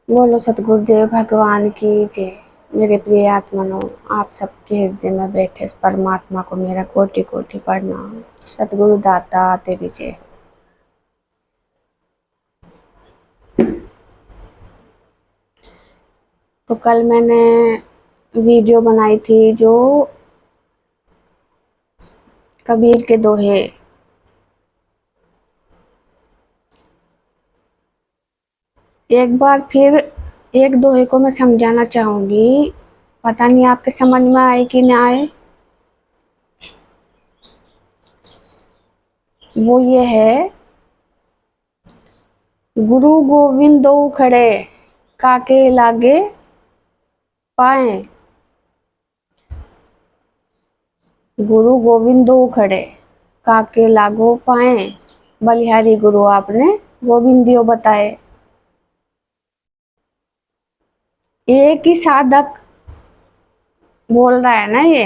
बोलो सतगुरुदेव भगवान की जय। मेरे प्रिय आत्मनो, आप सबके हृदय में बैठे इस परमात्मा को मेरा कोटि कोटि प्रणाम। सतगुरु दाता तेरी जय। तो कल मैंने वीडियो बनाई थी जो कबीर के दोहे। एक बार फिर एक दोहे को मैं समझाना चाहूंगी, पता नहीं आपके समझ में आए कि ना आए। वो ये है, गुरु गोविंद दो खड़े काके लागे पाए। गुरु गोविंद दो खड़े काके लागो पाए, बलिहारी गुरु आपने गोविंदियो बताए। एक ही साधक बोल रहा है ना ये।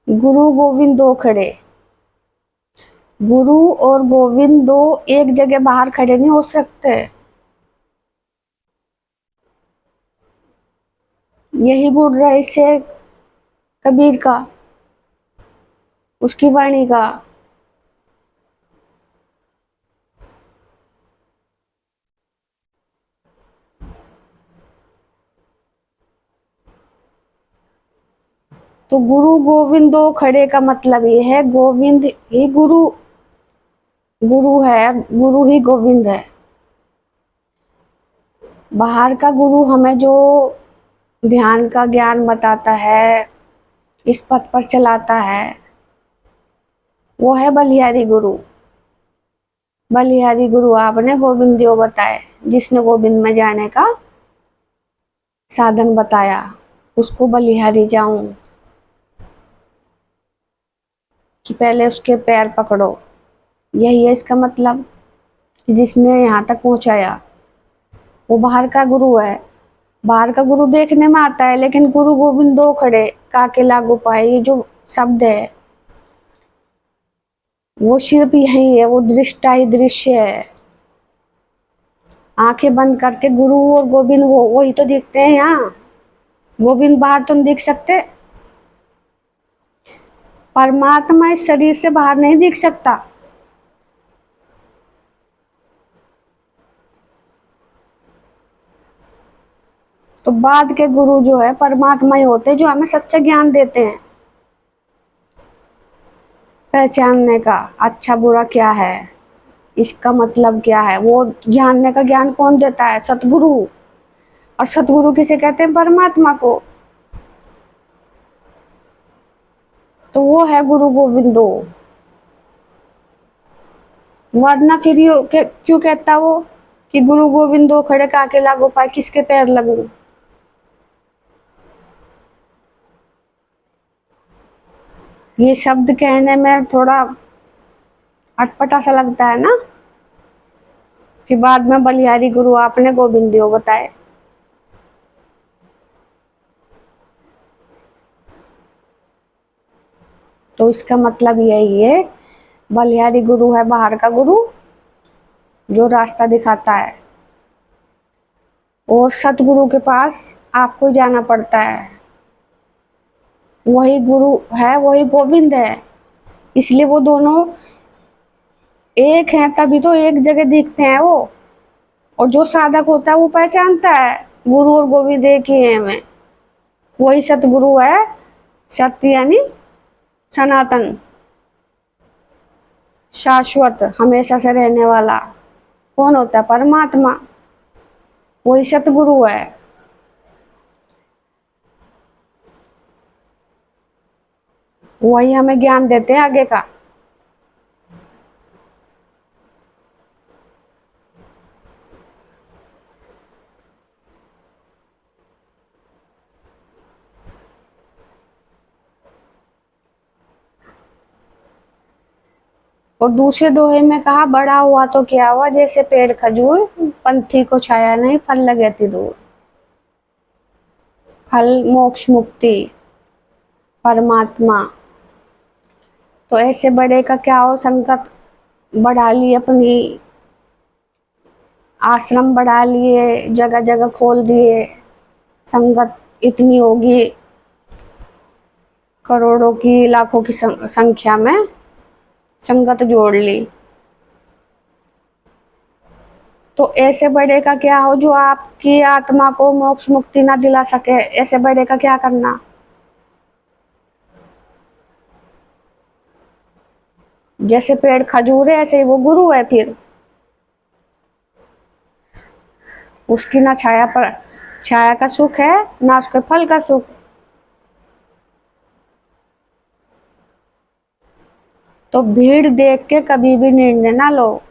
गुरु गोविंद दो खड़े, गुरु और गोविंद दो एक जगह बाहर खड़े नहीं हो सकते। यही गुण रहस्य है कबीर का, उसकी वाणी का। तो गुरु गोविंद दो खड़े का मतलब ये है, गोविंद ही गुरु गुरु है, गुरु ही गोविंद है। बाहर का गुरु हमें जो ध्यान का ज्ञान बताता है, इस पथ पर चलाता है, वो है बलिहारी गुरु। बलिहारी गुरु आपने गोविंदियो बताए, जिसने गोविंद में जाने का साधन बताया, उसको बलिहारी जाऊं कि पहले उसके पैर पकड़ो। यही है इसका मतलब, कि जिसने यहाँ तक पहुंचाया वो बाहर का गुरु है। बाहर का गुरु देखने में आता है, लेकिन गुरु गोविंद दो खड़े काके लागू पाए, ये जो शब्द है वो सिर्फ यही है, वो दृष्टा ही दृश्य है। आंखें बंद करके गुरु और गोविंद वो वही तो दिखते हैं यहाँ। गोविंद बाहर तो नहीं दिख सकते, परमात्मा इस शरीर से बाहर नहीं दिख सकता। तो बाद के गुरु जो है परमात्मा ही होते हैं, जो हमें सच्चा ज्ञान देते हैं, पहचानने का अच्छा बुरा क्या है, इसका मतलब क्या है, वो जानने का ज्ञान कौन देता है? सतगुरु। और सतगुरु किसे कहते हैं? परमात्मा को। तो वो है गुरु गोविंदो। वरना फिर क्यों कहता वो कि गुरु गोविंदो खड़े काके लागो पाए, किसके पैर लगू? ये शब्द कहने में थोड़ा अटपटा सा लगता है ना। फिर बाद में बलिहारी गुरु आपने गोविंदियो बताए। तो इसका मतलब यही है, बलिहारी गुरु है बाहर का गुरु, जो रास्ता दिखाता है। और सतगुरु के पास आपको जाना पड़ता है। वही गुरु है, वही गोविंद है। इसलिए वो दोनों एक हैं, तभी तो एक जगह दिखते हैं वो। और जो साधक होता है वो पहचानता है गुरु और गोविंद एक ही है हमें। वही सतगुरु है। सत्य यानी सनातन, शाश्वत, हमेशा से रहने वाला। कौन होता है? परमात्मा। वही सतगुरु है। वही हमें ज्ञान देते हैं आगे का। और दूसरे दोहे में कहा, बड़ा हुआ तो क्या हुआ, जैसे पेड़ खजूर, पंथी को छाया नहीं, फल लगे ती दूर। फल मोक्ष मुक्ति परमात्मा। तो ऐसे बड़े का क्या हो संकट, बढ़ा ली, अपनी आश्रम बढ़ा लिए, जगह जगह खोल दिए, संगत इतनी होगी, करोड़ों की लाखों की संख्या में संगत जोड़ ली। तो ऐसे बड़े का क्या हो जो आपकी आत्मा को मोक्ष मुक्ति ना दिला सके, ऐसे बड़े का क्या करना। जैसे पेड़ खजूर है ऐसे ही वो गुरु है, फिर उसकी ना छाया पर छाया का सुख है ना उसके फल का सुख। तो भीड़ देख के कभी भी निर्णय ना लो,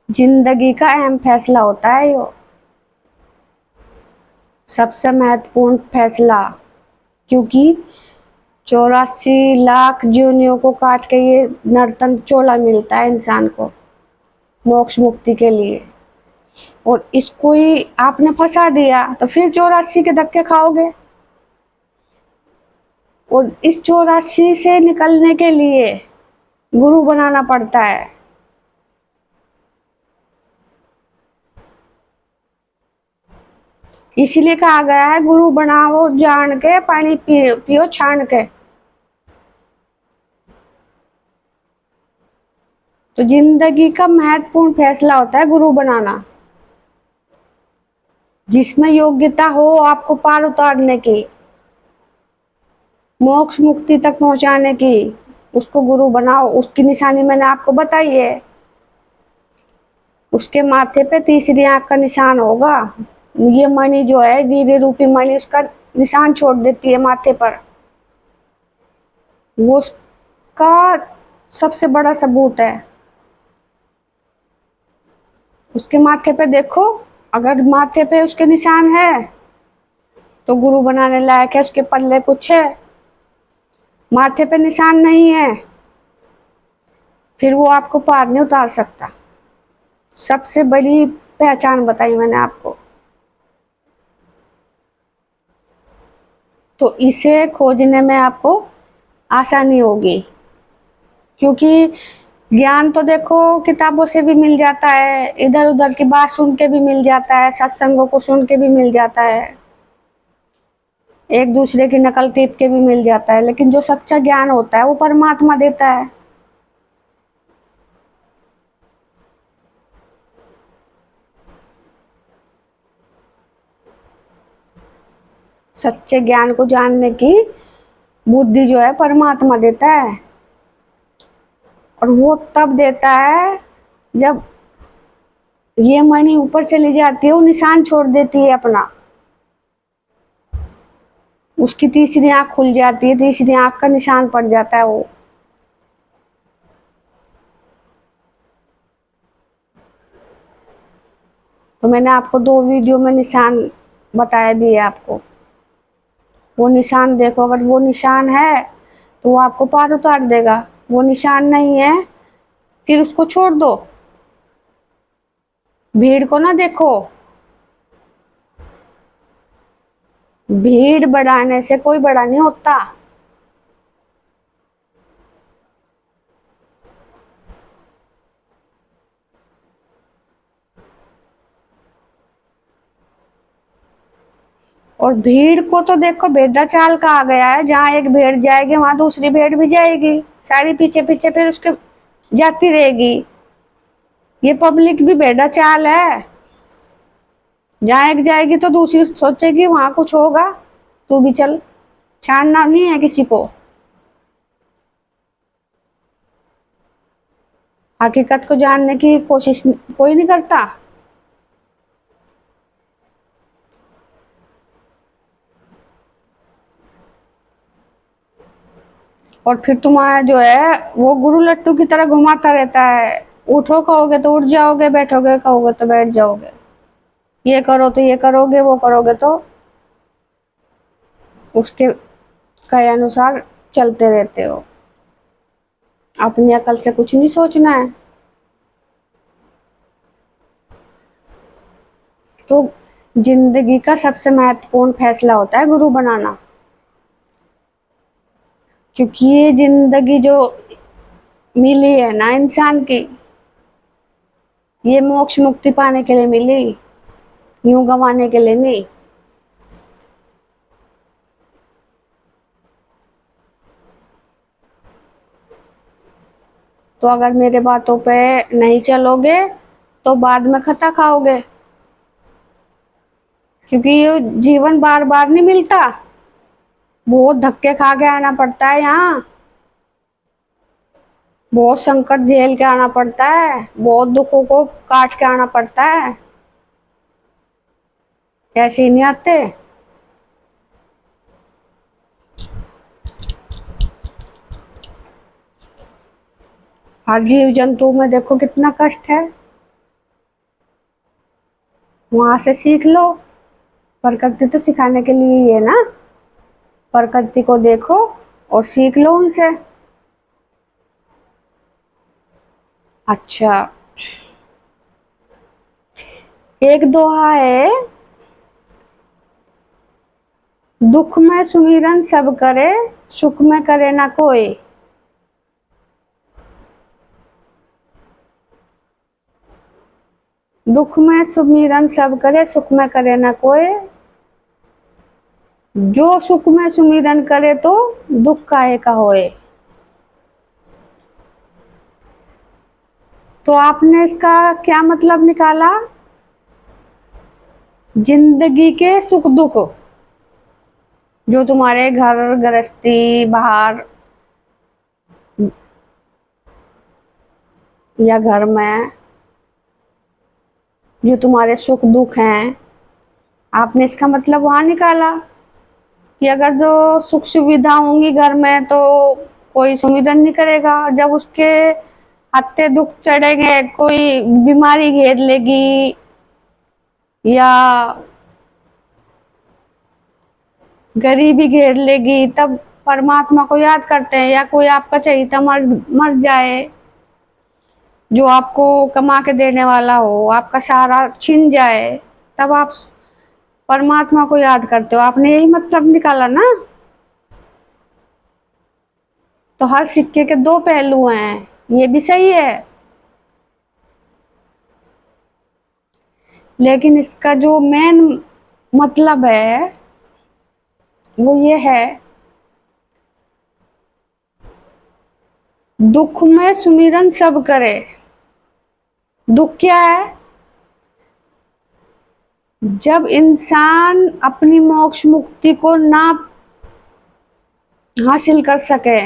जिंदगी का अहम फैसला होता है यो, सबसे महत्वपूर्ण फैसला। क्योंकि 84 लाख योनियों को काट के ये नर्तन चोला मिलता है इंसान को मोक्ष मुक्ति के लिए, और इसको ही आपने फंसा दिया तो फिर 84 के धक्के खाओगे। और इस 84 से निकलने के लिए गुरु बनाना पड़ता है। इसीलिए कहा गया है गुरु बनाओ जान के, पानी पियो छान के। तो जिंदगी का महत्वपूर्ण फैसला होता है गुरु बनाना, जिसमें योग्यता हो आपको पार उतारने की, मोक्ष मुक्ति तक पहुंचाने की, उसको गुरु बनाओ। उसकी निशानी मैंने आपको बताई है, उसके माथे पे तीसरी आंख का निशान होगा। ये मणि जो है वीर्य रूपी मणि उसका निशान छोड़ देती है माथे पर, वो उसका सबसे बड़ा सबूत है। उसके माथे पे देखो, अगर माथे पे उसके निशान है तो गुरु बनाने लायक है, उसके पल्ले कुछ है। माथे पे निशान नहीं है फिर वो आपको पार नहीं उतार सकता। सबसे बड़ी पहचान बताई मैंने आपको। तो इसे खोजने में आपको आसानी होगी, क्योंकि ज्ञान तो देखो किताबों से भी मिल जाता है, इधर उधर की बात सुन के भी मिल जाता है, सत्संगों को सुन के भी मिल जाता है, एक दूसरे की नकल टीप के भी मिल जाता है, लेकिन जो सच्चा ज्ञान होता है वो परमात्मा देता है। सच्चे ज्ञान को जानने की बुद्धि जो है परमात्मा देता है, और वो तब देता है जब ये मणि ऊपर चली जाती है, वो निशान छोड़ देती है अपना, उसकी तीसरी आंख खुल जाती है, तीसरी आंख का निशान पड़ जाता है वो। तो मैंने आपको 2 वीडियो में निशान बताया भी है आपको, वो निशान देखो, अगर वो निशान है तो वो आपको पार उतार देगा, वो निशान नहीं है फिर उसको छोड़ दो, भीड़ को ना देखो। भीड़ बढ़ाने से कोई बड़ा नहीं होता। और भीड़ को तो देखो भेड़ा चाल कहा गया है, जहाँ एक भेड़ जाएगी वहां दूसरी भेड़ भी जाएगी, सारी पीछे पीछे फिर उसके जाती रहेगी। ये पब्लिक भी भेड़ा चाल है, जहाँ एक जाएगी तो दूसरी सोचेगी वहां कुछ होगा, तू भी चल। छाड़ना नहीं है किसी को, हकीकत को जानने की कोशिश कोई नहीं करता। और फिर तुम्हारा जो है वो गुरु लट्टू की तरह घुमाता रहता है, उठो कहोगे तो उठ जाओगे, बैठोगे कहोगे तो बैठ जाओगे, ये करो तो ये करोगे, वो करोगे तो उसके कहे अनुसार चलते रहते हो। अपनी अकल से कुछ नहीं सोचना है। तो जिंदगी का सबसे महत्वपूर्ण फैसला होता है गुरु बनाना, क्योंकि ये जिंदगी जो मिली है ना इंसान की, ये मोक्ष मुक्ति पाने के लिए मिली, यूं गंवाने के लिए नहीं। तो अगर मेरे बातों पे नहीं चलोगे तो बाद में खता खाओगे, क्योंकि ये जीवन बार बार नहीं मिलता, बहुत धक्के खा के आना पड़ता है यहाँ, बहुत संकट झेल के आना पड़ता है, बहुत दुखों को काट के आना पड़ता है, ऐसे ही नहीं आते। हर जीव जंतु में देखो कितना कष्ट है, वहां से सीख लो, प्रकृति तो सिखाने के लिए ही है ना, प्रकृति को देखो और सीख लो उनसे। अच्छा, एक दोहा है, दुख में सुमिरन सब करे, सुख में करे ना कोई। दुख में सुमिरन सब करे, सुख में करे ना कोई, जो सुख में सुमिरन करे तो दुख काहे का होए। तो आपने इसका क्या मतलब निकाला? जिंदगी के सुख दुख जो तुम्हारे घर गृहस्थी बाहर या घर में जो तुम्हारे सुख दुख हैं, आपने इसका मतलब वहां निकाला कि अगर जो सुख सुविधा होंगी घर में तो कोई सुमिरन नहीं करेगा, जब उसके हत्ते दुख चढ़ेंगे, कोई बीमारी घेर लेगी या गरीबी घेर लेगी, तब परमात्मा को याद करते हैं, या कोई आपका चहेता मर मर जाए जो आपको कमा के देने वाला हो, आपका सहारा छिन जाए, तब आप परमात्मा को याद करते हो। आपने यही मतलब निकाला ना। तो हर सिक्के के दो पहलू हैं, ये भी सही है, लेकिन इसका जो मेन मतलब है वो ये है, दुख में सुमिरन सब करे। दुख क्या है? जब इंसान अपनी मोक्ष मुक्ति को ना हासिल कर सके,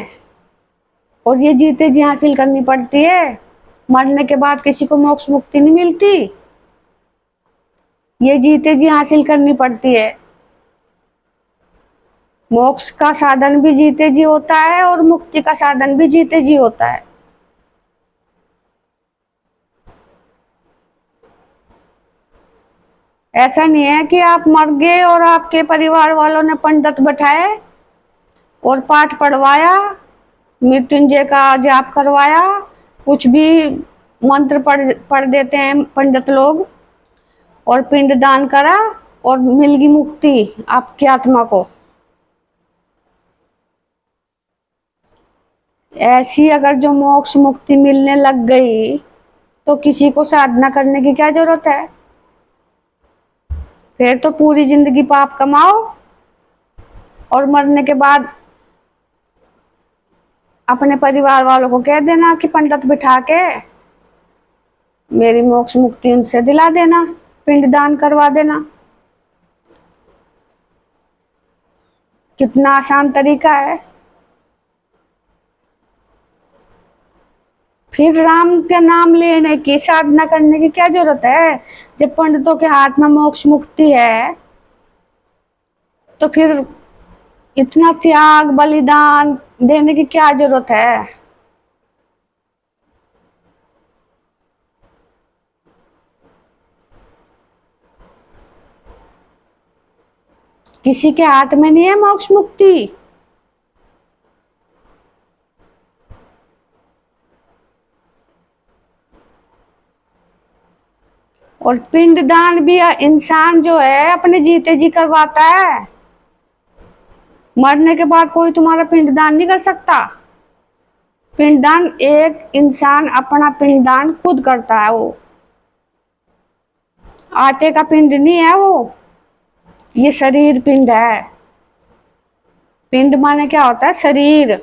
और ये जीते जी हासिल करनी पड़ती है, मरने के बाद किसी को मोक्ष मुक्ति नहीं मिलती, ये जीते जी हासिल करनी पड़ती है। मोक्ष का साधन भी जीते जी होता है और मुक्ति का साधन भी जीते जी होता है। ऐसा नहीं है कि आप मर गए और आपके परिवार वालों ने पंडित बैठाए और पाठ पढ़वाया, मृत्युंजय का जाप करवाया, कुछ भी मंत्र पढ़ देते हैं पंडित लोग, और पिंड दान करा और मिल गई मुक्ति आपकी आत्मा को। ऐसी अगर जो मोक्ष मुक्ति मिलने लग गई तो किसी को साधना करने की क्या जरूरत है? फिर तो पूरी जिंदगी पाप कमाओ और मरने के बाद अपने परिवार वालों को कह देना कि पंडित बिठा के मेरी मोक्ष मुक्ति उनसे दिला देना, पिंड दान करवा देना। कितना आसान तरीका है। फिर राम का नाम लेने की साधना करने की क्या जरूरत है? जब पंडितों के हाथ में मोक्ष मुक्ति है तो फिर इतना त्याग बलिदान देने की क्या जरूरत है? किसी के हाथ में नहीं है मोक्ष मुक्ति। और पिंड दान भी इंसान जो है अपने जीते जी करवाता है, मरने के बाद कोई तुम्हारा पिंड दान नहीं कर सकता। पिंडदान, एक इंसान अपना पिंडदान खुद करता है। वो आटे का पिंड नहीं है वो, ये शरीर पिंड है। पिंड माने क्या होता है? शरीर।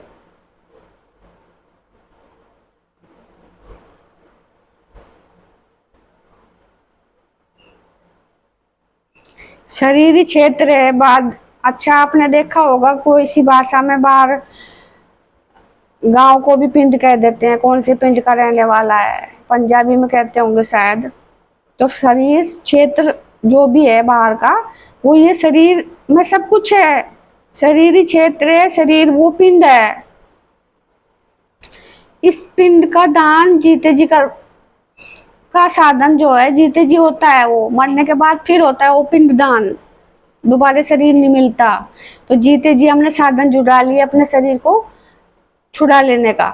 शरीरी क्षेत्र है बाद। अच्छा, आपने देखा होगा कोई सी भाषा में बाहर गांव को भी पिंड कह देते हैं। कौन से पिंड का रहने वाला है, पंजाबी में कहते होंगे शायद। तो शरीर क्षेत्र जो भी है बाहर का, वो ये शरीर में सब कुछ है। शरीरी क्षेत्र है, शरीर वो पिंड है। इस पिंड का दान जीते जी का साधन जो है, जीते जी होता है, वो मरने के बाद फिर होता है वो पिंड दान। दोबारा शरीर नहीं मिलता। तो जीते जी हमने साधन जुड़ा लिया अपने शरीर को छुड़ा लेने का,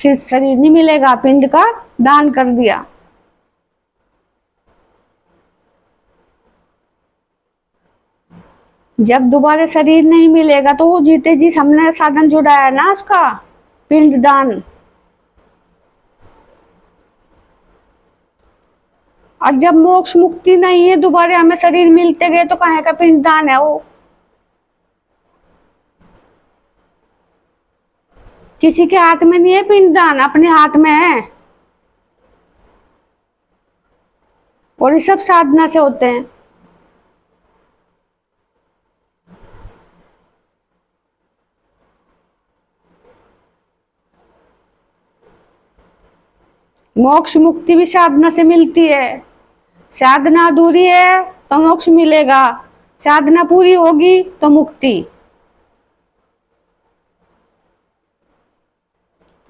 फिर शरीर नहीं मिलेगा, पिंड का दान कर दिया। जब दोबारा शरीर नहीं मिलेगा तो वो जीते जी हमने साधन जुड़ाया ना उसका, पिंड दान। और जब मोक्ष मुक्ति नहीं है, दोबारा हमें शरीर मिलते गए, तो कहाँ का पिंड दान है वो? किसी के हाथ में नहीं है पिंड दान, अपने हाथ में है। और ये सब साधना से होते हैं। मोक्ष मुक्ति भी साधना से मिलती है। साधना अधूरी है तो मोक्ष मिलेगा, साधना पूरी होगी तो मुक्ति।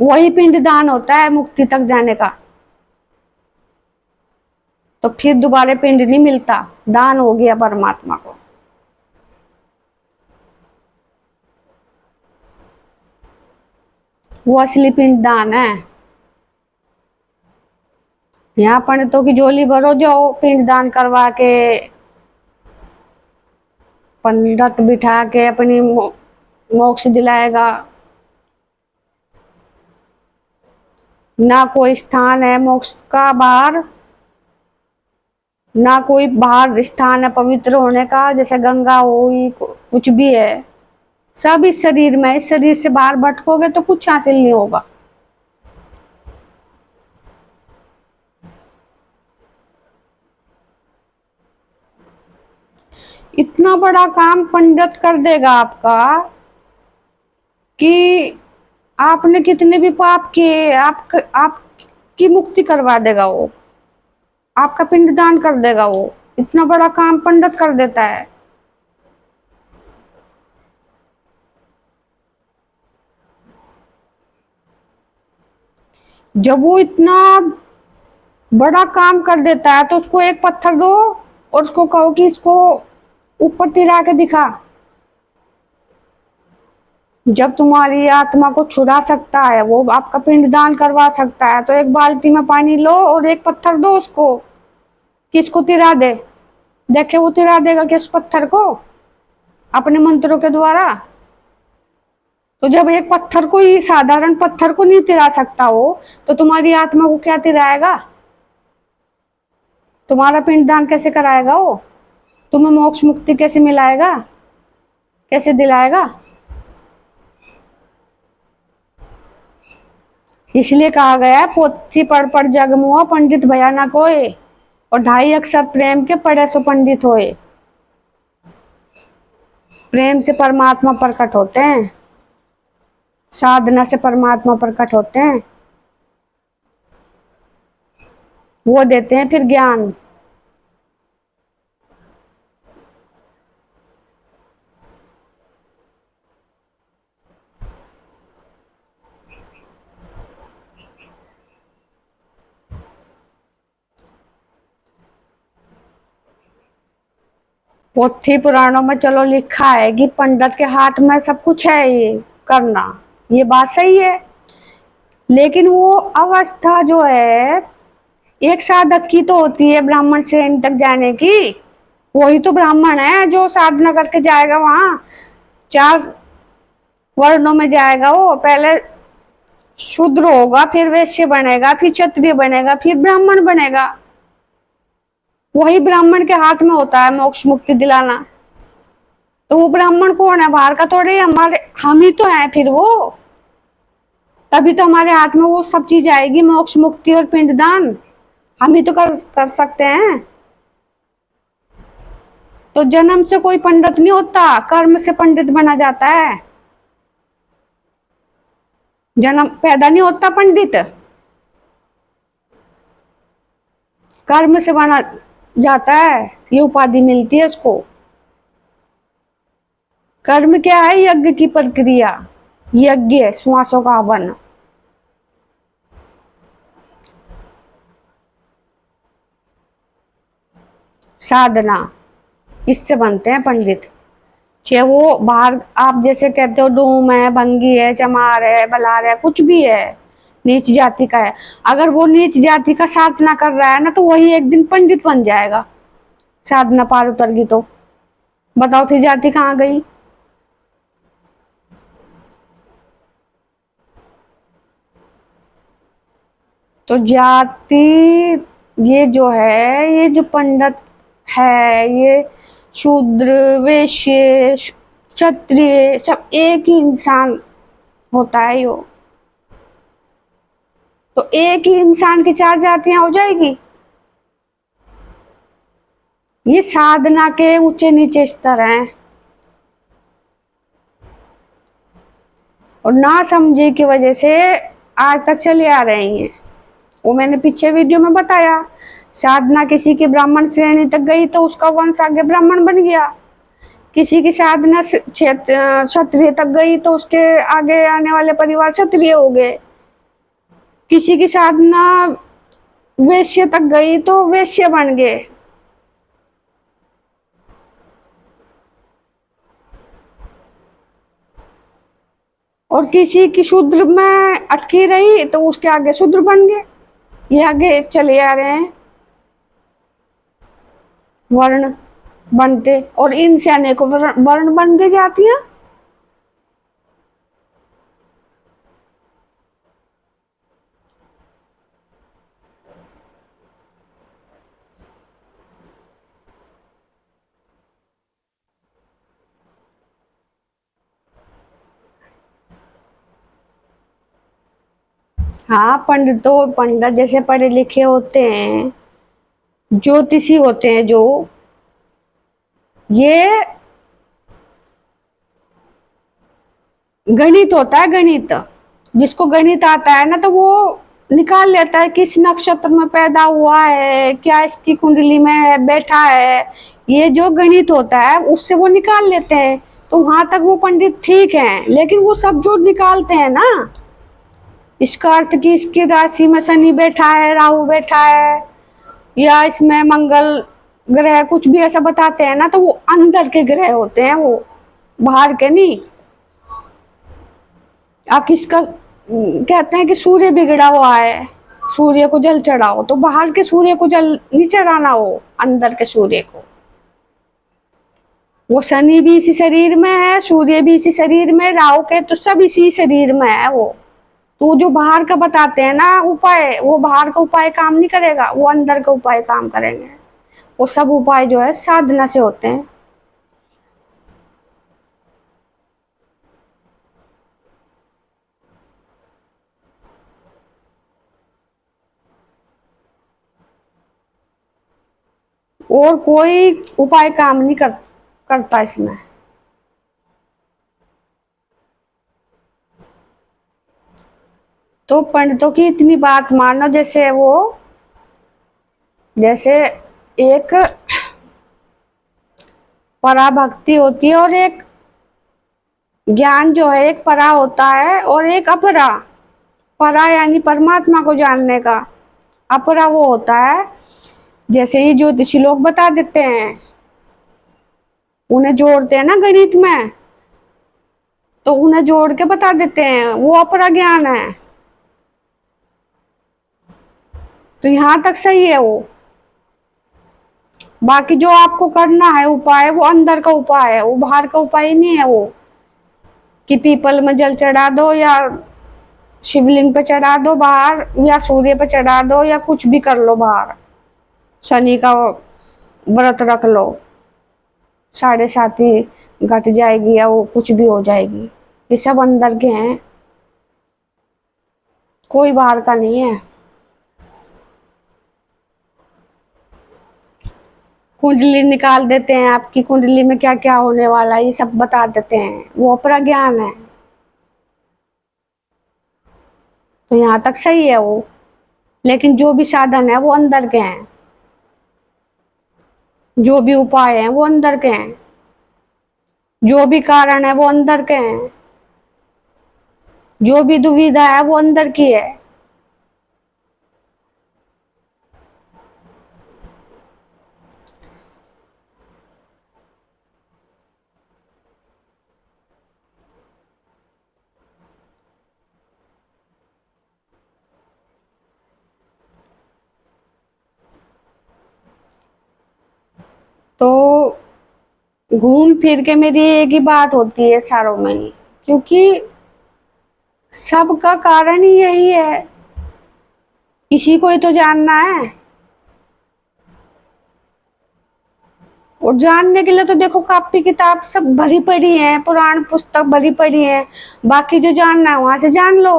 वही पिंड दान होता है मुक्ति तक जाने का। तो फिर दोबारा पिंड नहीं मिलता, दान हो गया परमात्मा को। वो असली पिंड दान है। यहाँ पंडितों की झोली भरो, जाओ पिंड दान करवा के, पंडित बिठा के अपनी मोक्ष दिलाएगा। ना कोई स्थान है मोक्ष का बाहर, ना कोई बाहर स्थान है पवित्र होने का, जैसे गंगा हुई, कुछ भी है। सब इस शरीर में, इस शरीर से बाहर भटकोगे तो कुछ हासिल नहीं होगा। इतना बड़ा काम पंडित कर देगा आपका कि आपने कितने भी पाप किए, आपकी मुक्ति करवा देगा वो, आपका पिंडदान कर देगा वो। इतना बड़ा काम पंडित कर देता है। जब वो इतना बड़ा काम कर देता है तो उसको एक पत्थर दो और उसको कहो कि इसको ऊपर तिरा के दिखा। जब तुम्हारी आत्मा को छुड़ा सकता है, वो आपका पिंडदान करवा सकता है, तो एक बाल्टी में पानी लो और एक पत्थर दो उसको, किसको तिरा दे। देखे वो तिरा देगा किस पत्थर को? अपने मंत्रों के द्वारा। तो जब एक पत्थर को ही, साधारण पत्थर को नहीं तिरा सकता हो, तो तुम्हारी आत्मा को क्या तिराएगा? तुम्हारा पिंडदान कैसे कराएगा वो? तुम्हें मोक्ष मुक्ति कैसे मिलाएगा, कैसे दिलाएगा? इसलिए कहा गया है, पोथी पढ़ जग मुआ, पंडित भया ना कोय। और 2.5 अक्षर प्रेम के पढ़े सो पंडित होए। प्रेम से परमात्मा प्रकट होते हैं, साधना से परमात्मा प्रकट होते हैं। वो देते हैं फिर ज्ञान। पोथी पुराणों में चलो लिखा है कि पंडित के हाथ में सब कुछ है ये करना, ये बात सही है। लेकिन वो अवस्था जो है एक साधक की तो होती है ब्राह्मण श्रेणी तक जाने की। वही तो ब्राह्मण है जो साधना करके जाएगा वहां, 4 वर्णों में जाएगा वो। पहले शूद्र होगा, फिर वैश्य बनेगा, फिर क्षत्रिय बनेगा, फिर ब्राह्मण बनेगा। वही ब्राह्मण के हाथ में होता है मोक्ष मुक्ति दिलाना। तो वो ब्राह्मण कौन है? बाहर का थोड़े, हमारे हम ही तो हैं फिर वो। तभी तो हमारे हाथ में वो सब चीज आएगी, मोक्ष मुक्ति और पिंडदान। हम ही तो कर सकते हैं। तो जन्म से कोई पंडित नहीं होता, कर्म से पंडित बना जाता है। जन्म पैदा नहीं होता पंडित, कर्म से बना जाता है, ये उपाधि मिलती है उसको। कर्म क्या है? यज्ञ की प्रक्रिया, यज्ञ है, श्वासों का हवन। साधना, इससे बनते हैं पंडित। चाहे वो बाहर आप जैसे कहते हो डूम है, भंगी है, चमार है, बलार है, कुछ भी है, नीच जाति का है, अगर वो नीच जाति का साधना कर रहा है ना, तो वही एक दिन पंडित बन जाएगा। साधना पार उतर गई तो बताओ फिर जाति कहाँ गई? तो जाति, ये जो है, ये जो पंडित है, ये शूद्र, वैश्य, क्षत्रिय, सब एक ही इंसान होता है यो। तो एक ही इंसान की चार जातियां हो जाएगी। ये साधना के ऊंचे नीचे स्तर हैं, और ना समझे की वजह से आज तक चले आ रहे हैं। वो मैंने पीछे वीडियो में बताया, साधना किसी की ब्राह्मण श्रेणी तक गई तो उसका वंश आगे ब्राह्मण बन गया, किसी की साधना क्षत्रिय तक गई तो उसके आगे आने वाले परिवार क्षत्रिय हो गए, किसी की साधना वैश्य तक गई तो वैश्य बन गए। और किसी की शूद्र में अटकी रही तो उसके आगे शूद्र बन गए। ये आगे चले आ रहे हैं वर्ण बनते, और इनसे अनेकों वर्ण बन के जाती हैं। हाँ, पंडित जैसे पढ़े लिखे होते हैं, ज्योतिषी होते हैं जो, ये गणित होता है, गणित। जिसको गणित आता है ना, तो वो निकाल लेता है किस नक्षत्र में पैदा हुआ है, क्या इसकी कुंडली में है, बैठा है। ये जो गणित होता है उससे वो निकाल लेते हैं। तो वहां तक वो पंडित ठीक है, लेकिन वो सब जो निकालते हैं ना, इसका अर्थ कि इसकी राशि में शनि बैठा है, राहु बैठा है, या इसमें मंगल ग्रह, कुछ भी ऐसा बताते हैं ना, तो वो अंदर के ग्रह होते हैं, वो बाहर के नहीं। आप किसका कहते हैं कि सूर्य बिगड़ा हुआ है, सूर्य को जल चढ़ाओ, तो बाहर के सूर्य को जल नहीं चढ़ाना, हो अंदर के सूर्य को। वो शनि भी इसी शरीर में है, सूर्य भी इसी शरीर में, राहु के तो सब इसी शरीर में है वो। तो जो बाहर का बताते हैं ना उपाय, वो बाहर का उपाय काम नहीं करेगा, वो अंदर का उपाय काम करेंगे। वो सब उपाय जो है साधना से होते हैं। और कोई उपाय काम नहीं करता इसमें। तो पंडितों की इतनी बात मानो, जैसे एक पराभक्ति होती है, और एक ज्ञान जो है, एक परा होता है और एक अपरा। परा यानी परमात्मा को जानने का, अपरा वो होता है जैसे ये ज्योतिषी लोग बता देते हैं, उन्हें जोड़ते हैं ना गणित में, तो उन्हें जोड़ के बता देते हैं, वो अपरा ज्ञान है। तो यहां तक सही है वो। बाकी जो आपको करना है उपाय, वो अंदर का उपाय है, वो बाहर का उपाय नहीं है वो, कि पीपल में जल चढ़ा दो या शिवलिंग पे चढ़ा दो बाहर, या सूर्य पे चढ़ा दो, या कुछ भी कर लो बाहर। शनि का व्रत रख लो, 7.5 घट जाएगी या वो कुछ भी हो जाएगी। ये सब अंदर के हैं, कोई बाहर का नहीं है। कुंडली निकाल देते हैं, आपकी कुंडली में क्या क्या होने वाला है ये सब बता देते हैं, वो अपरा ज्ञान है। तो यहाँ तक सही है वो, लेकिन जो भी साधन है वो अंदर के हैं, जो भी उपाय हैं वो अंदर के हैं, जो भी कारण है वो अंदर के हैं, जो भी दुविधा है वो अंदर की है। तो घूम फिर के मेरी एक ही बात होती है सारों में ही, क्योंकि सबका कारण ही यही है, इसी को ही तो जानना है। और जानने के लिए तो देखो कॉपी किताब सब भरी पड़ी है, पुराण पुस्तक भरी पड़ी है, बाकी जो जानना है वहां से जान लो।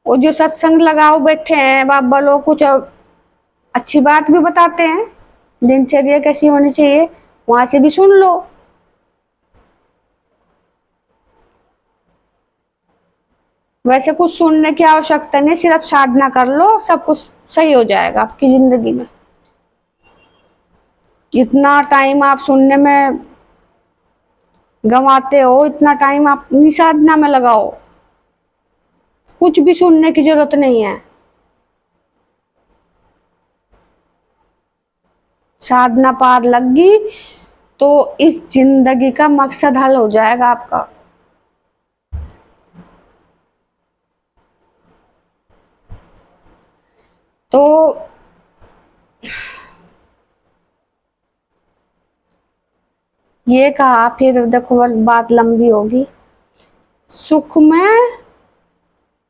वो जो सत्संग लगाओ बैठे हैं बाबा लोग, कुछ अच्छी बात भी बताते हैं, दिनचर्या कैसी होनी चाहिए, वहां से भी सुन लो। वैसे कुछ सुनने की आवश्यकता नहीं, सिर्फ साधना कर लो, सब कुछ सही हो जाएगा आपकी जिंदगी में। इतना टाइम आप सुनने में गंवाते हो, इतना टाइम आप अपनी साधना में लगाओ, कुछ भी सुनने की जरूरत नहीं है। साधना पार लगी तो इस जिंदगी का मकसद हल हो जाएगा आपका। तो ये कहा, फिर देखो बात लंबी होगी। सुख में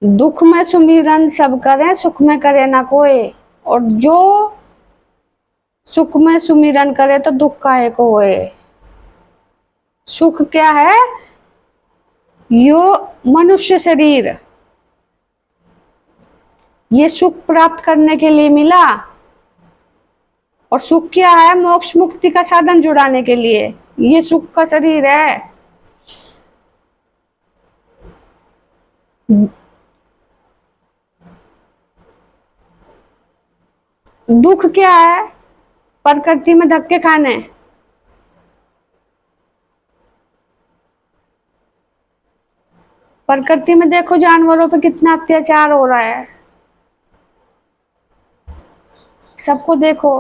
दुख में सुमिरन सब करें, सुख में करे ना कोई। और जो सुख में सुमिरन करे तो दुख काहे को होए। सुख क्या है? यो मनुष्य शरीर, ये सुख प्राप्त करने के लिए मिला। और सुख क्या है? मोक्ष मुक्ति का साधन जुड़ाने के लिए ये सुख का शरीर है। दुख क्या है? प्रकृति में धक्के खाने। प्रकृति में देखो जानवरों पे कितना अत्याचार हो रहा है, सबको देखो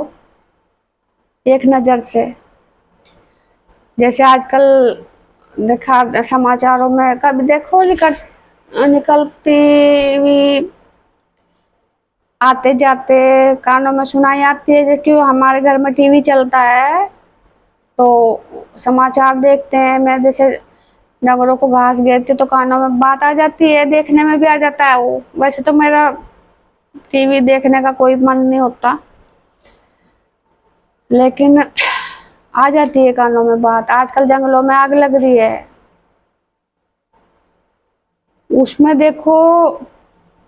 एक नजर से। जैसे आजकल देखा समाचारों में, कभी देखो निकलती हुई आते जाते कानों में सुनाई आती है। जैसे हमारे घर में टीवी चलता है तो समाचार देखते हैं, मैं जैसे डंगरों को घास घेरती तो कानों में बात आ जाती है, देखने में भी आ जाता है वो। वैसे तो मेरा टीवी देखने का कोई मन नहीं होता, लेकिन आ जाती है कानों में बात। आजकल जंगलों में आग लग रही है, उसमें देखो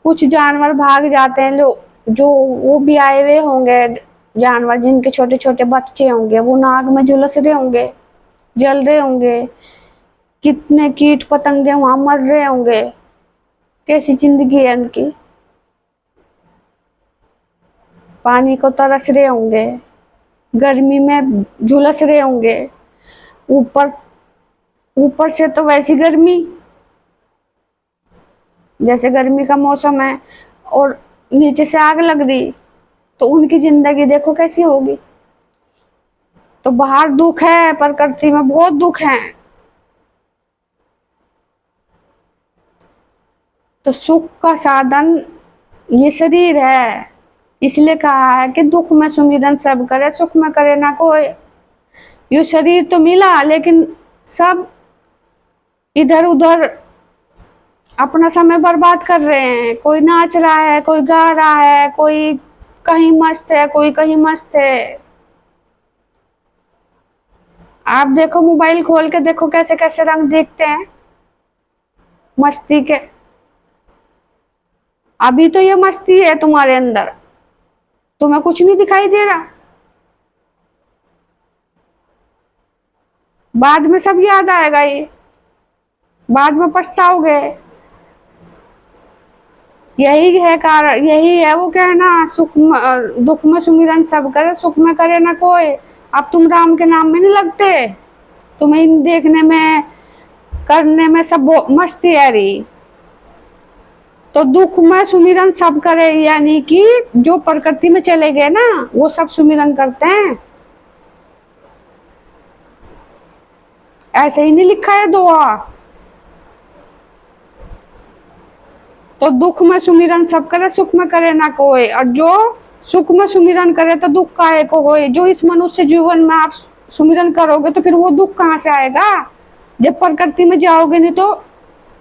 कुछ जानवर भाग जाते हैं, जो वो भी आए हुए होंगे जानवर, जिनके छोटे छोटे बच्चे होंगे, वो नाग में झुलस रहे होंगे, जल रहे होंगे, कितने कीट पतंगे वहां मर रहे होंगे। कैसी जिंदगी है उनकी, पानी को तरस रहे होंगे, गर्मी में झुलस रहे होंगे। ऊपर ऊपर से तो वैसी गर्मी, जैसे गर्मी का मौसम है, और नीचे से आग लग रही, तो उनकी जिंदगी देखो कैसी होगी। तो बाहर दुख है, प्रकृति में बहुत दुख है। तो सुख का साधन ये शरीर है, इसलिए कहा है कि दुख में सुमिरन सब करे, सुख में करे ना कोई। ये शरीर तो मिला, लेकिन सब इधर उधर अपना समय बर्बाद कर रहे हैं। कोई नाच रहा है, कोई गा रहा है, कोई कहीं मस्त है, कोई कहीं मस्त है। आप देखो, मोबाइल खोल के देखो कैसे कैसे रंग दिखते हैं मस्ती के। अभी तो ये मस्ती है तुम्हारे अंदर, तुम्हें कुछ नहीं दिखाई दे रहा। बाद में सब याद आएगा, ये बाद में पछताओगे। यही है कारण, यही है वो कहना, दुख में सुमिरन सब करे, सुख में करे ना कोई। अब तुम राम के नाम में नहीं लगते, तुम्हें इन देखने में करने में सब मस्ती आ रही। तो दुख में सुमिरन सब करे, यानी कि जो प्रकृति में चले गए ना, वो सब सुमिरन करते हैं। ऐसे ही नहीं लिखा है दुआ। तो दुख में सुमिरन सब करे, सुख में करे ना कोई। और जो सुख में सुमिरन करे तो दुख काहे को होए। जो इस मनुष्य जीवन में आप सुमिरन करोगे तो फिर वो दुख कहाँ से आएगा। जब प्रकृति में जाओगे नहीं तो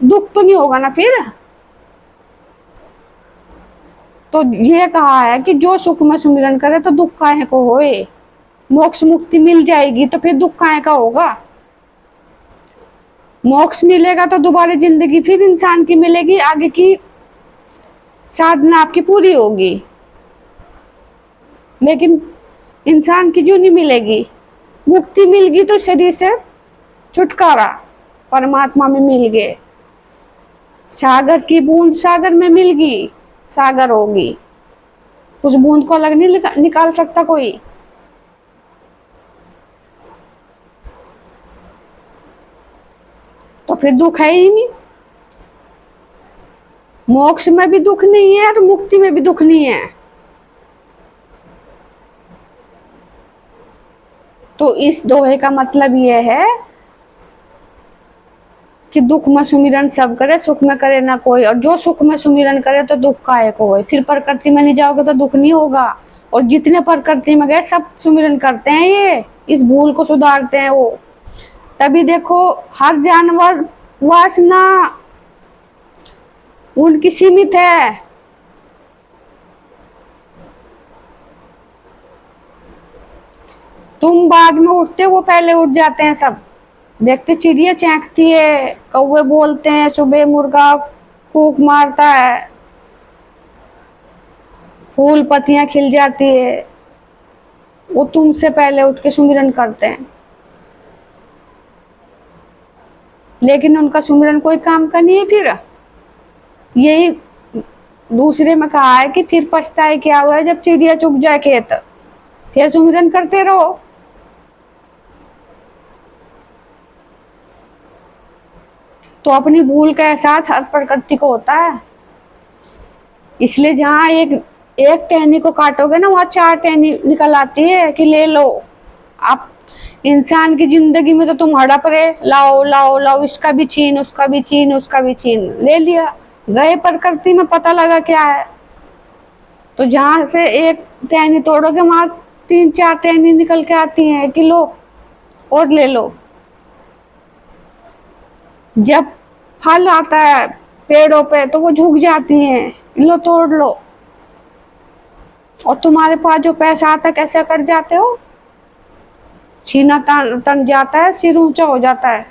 दुख तो नहीं होगा ना फिर। तो ये कहा है कि जो सुख में सुमिरन करे तो दुख काहे को होए। मोक्ष मुक्ति मिल जाएगी तो फिर दुख काहे का होगा। मोक्ष मिलेगा तो दोबारा जिंदगी फिर इंसान की मिलेगी, आगे की साधना आपकी पूरी होगी। लेकिन इंसान की जो नहीं मिलेगी। मुक्ति मिल गई तो शरीर से छुटकारा परमात्मा में मिल गए। सागर की बूंद सागर में मिल गई, सागर होगी। उस बूंद को अलग नहीं निकाल सकता कोई। तो फिर दुख है ही नहीं। मोक्ष में भी दुख नहीं है और मुक्ति में भी दुख नहीं है। तो इस दोहे का मतलब यह है कि दुख में सुमिरन सब करे, सुख में करे ना कोई। और जो सुख में सुमिरन करे तो दुख काहे को होए। फिर प्रकृति में नहीं जाओगे तो दुख नहीं होगा। और जितने प्रकृति में गए सब सुमिरन करते हैं, ये इस भूल को सुधारते हैं वो। तभी देखो, हर जानवर वासना उनकी सीमित है। तुम बाद में उठते, वो पहले उठ जाते हैं सब। देखते चिड़िया चहकती है, कौवे बोलते हैं, सुबह मुर्गा कूक मारता है, फूल पत्तियां खिल जाती है। वो तुमसे पहले उठ के सुमिरन करते हैं। लेकिन उनका सुमिरन कोई काम का नहीं है। फिर यही दूसरे में कहा है कि फिर पछताए क्या हुआ है जब चिड़िया चुग जाए खेत। फिर सुमिरन करते रहो। तो अपनी भूल का एहसास हर प्रकृति को होता है। इसलिए जहाँ एक एक टहनी को काटोगे ना, वहां चार टहनी निकल आती है कि ले लो। आप इंसान की जिंदगी में तो तुम हड़प रहे, लाओ लाओ लाओ, इसका भी छीन, उसका भी छीन, उसका भी छीन, ले लिया। गए प्रकृति में, पता लगा क्या है। तो जहां से एक टहनी तोड़ोगे वहां तीन चार टहनी निकल के आती हैं कि लो और ले लो। जब फल आता है पेड़ों पे तो वो झुक जाती हैं, लो तोड़ लो। और तुम्हारे पास जो पैसा आता है कैसे कर जाते हो। छीना तन तन जाता है, सिर ऊंचा हो जाता है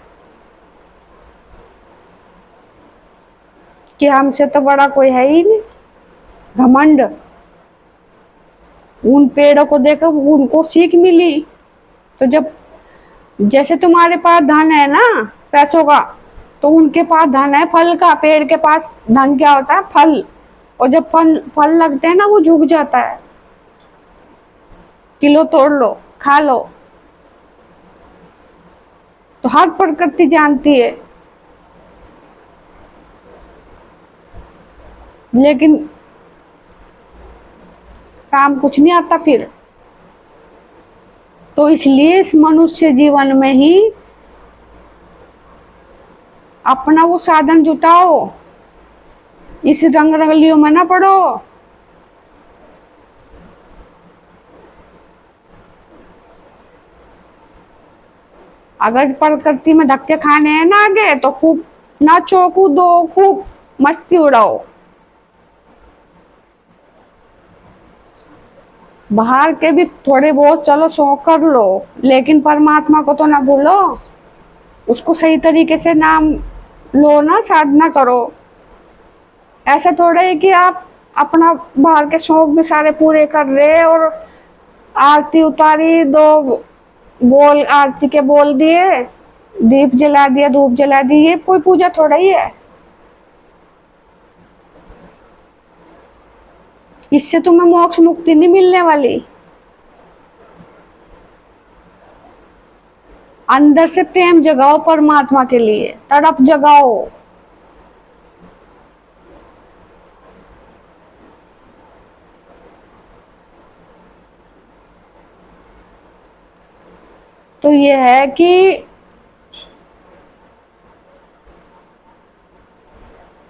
कि हमसे तो बड़ा कोई है ही नहीं। घमंड। उन पेड़ों को देखो, उनको सीख मिली। तो जब जैसे तुम्हारे पास धन है ना पैसों का, तो उनके पास धन है फल का। पेड़ के पास धन क्या होता है, फल। और जब फल फल लगते हैं ना, वो झुक जाता है, किलो तोड़ लो, खा लो। तो हर प्रकृति जानती है, लेकिन काम कुछ नहीं आता फिर। तो इसलिए इस मनुष्य जीवन में ही अपना वो साधन जुटाओ, इस रंग रंगलियों में ना पड़ो। अगर प्रकृति में धक्के खाने हैं ना आगे, तो खूब नाचो कूदो, खूब मस्ती उड़ाओ। बाहर के भी थोड़े बहुत चलो शौक कर लो, लेकिन परमात्मा को तो ना भूलो। उसको सही तरीके से नाम लो ना, साधना करो। ऐसा थोड़ा है कि आप अपना बाहर के शौक भी सारे पूरे कर रहे और आरती उतारी, दो बोल आरती के बोल दिए, दीप जला दिया, धूप जला दी, ये कोई पूजा थोड़ा ही है। इससे तुम्हें मोक्ष मुक्ति नहीं मिलने वाली। अंदर से प्रेम जगाओ परमात्मा के लिए, तड़प जगाओ। तो ये है कि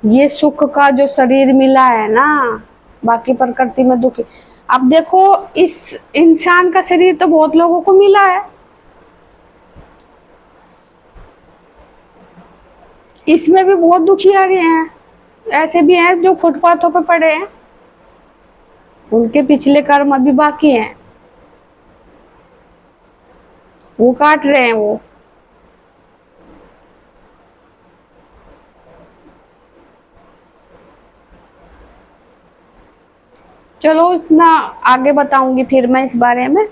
ये सुख का जो शरीर मिला है ना, बाकी प्रकृति में दुखी। अब देखो, इस इंसान का शरीर तो बहुत लोगों को मिला है, इसमें भी बहुत दुखियारी हैं। ऐसे भी हैं जो फुटपाथों पे पड़े हैं, उनके पिछले कर्म अभी बाकी हैं, वो काट रहे हैं वो। चलो, इतना आगे बताऊंगी फिर मैं इस बारे में।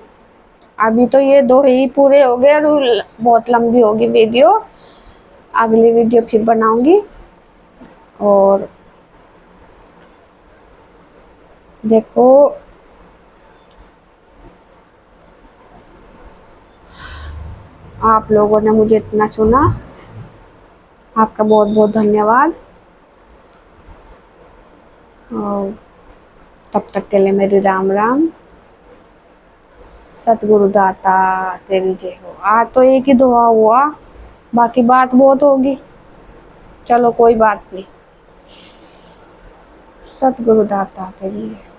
अभी तो ये दो ही पूरे हो गए और बहुत लंबी होगी वीडियो। अगली वीडियो फिर बनाऊंगी। और देखो, आप लोगों ने मुझे इतना सुना, आपका बहुत बहुत धन्यवाद। और तब तक के लिए मेरी राम राम। सतगुरु दाता तेरी जय हो। आज तो एक ही दुआ हुआ, बाकी बात बहुत होगी। चलो कोई बात नहीं। सतगुरु दाता तेरी जय।